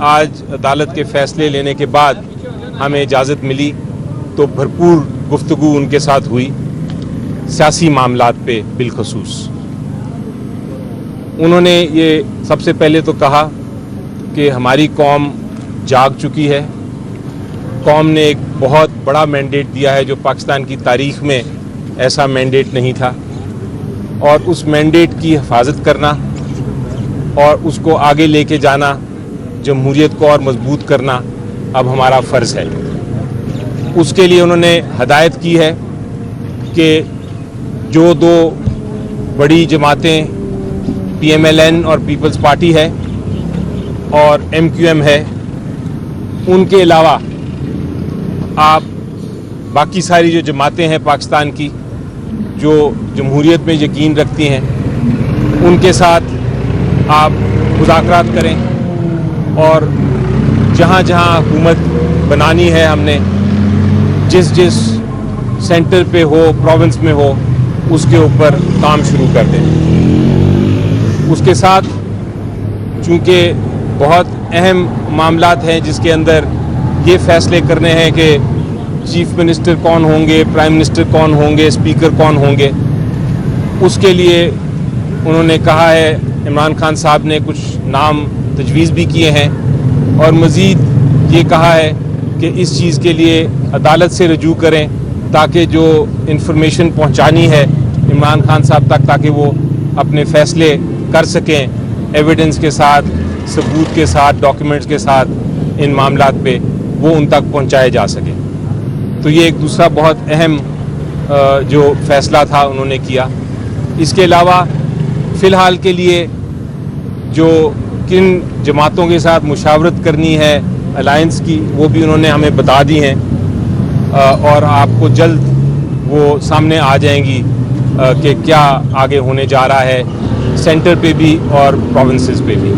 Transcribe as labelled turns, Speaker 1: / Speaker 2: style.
Speaker 1: آج عدالت کے فیصلے لینے کے بعد ہمیں اجازت ملی تو بھرپور گفتگو ان کے ساتھ ہوئی سیاسی معاملات پہ بالخصوص۔ انہوں نے یہ سب سے پہلے تو کہا کہ ہماری قوم جاگ چکی ہے، قوم نے ایک بہت بڑا مینڈیٹ دیا ہے جو پاکستان کی تاریخ میں ایسا مینڈیٹ نہیں تھا، اور اس مینڈیٹ کی حفاظت کرنا اور اس کو آگے لے کے جانا، جمہوریت کو اور مضبوط کرنا اب ہمارا فرض ہے۔ اس کے لیے انہوں نے ہدایت کی ہے کہ جو دو بڑی جماعتیں پی ایم ایل این اور پیپلز پارٹی ہے اور ایم کیو ایم ہے، ان کے علاوہ آپ باقی ساری جو جماعتیں ہیں پاکستان کی جو جمہوریت میں یقین رکھتی ہیں، ان کے ساتھ آپ مذاکرات کریں، اور جہاں جہاں حکومت بنانی ہے ہم نے جس سینٹر پہ ہو، پروونس میں ہو، اس کے اوپر کام شروع کر دیں۔ اس کے ساتھ چونکہ بہت اہم معاملات ہیں جس کے اندر یہ فیصلے کرنے ہیں کہ چیف منسٹر کون ہوں گے، پرائم منسٹر کون ہوں گے، اسپیکر کون ہوں گے، اس کے لیے انہوں نے کہا ہے، عمران خان صاحب نے کچھ نام تجویز بھی کیے ہیں، اور مزید یہ کہا ہے کہ اس چیز کے لیے عدالت سے رجوع کریں تاکہ جو انفارمیشن پہنچانی ہے عمران خان صاحب تک تاکہ وہ اپنے فیصلے کر سکیں ایویڈنس کے ساتھ، ثبوت کے ساتھ، ڈاکیومنٹس کے ساتھ، ان معاملات پہ وہ ان تک پہنچائے جا سکیں۔ تو یہ ایک دوسرا بہت اہم جو فیصلہ تھا انہوں نے کیا۔ اس کے علاوہ فی الحال کے لیے جو کن جماعتوں کے ساتھ مشاورت کرنی ہے الائنس کی، وہ بھی انہوں نے ہمیں بتا دی ہیں، اور آپ کو جلد وہ سامنے آ جائیں گی کہ کیا آگے ہونے جا رہا ہے سینٹر پہ بھی اور پروونسز پہ بھی۔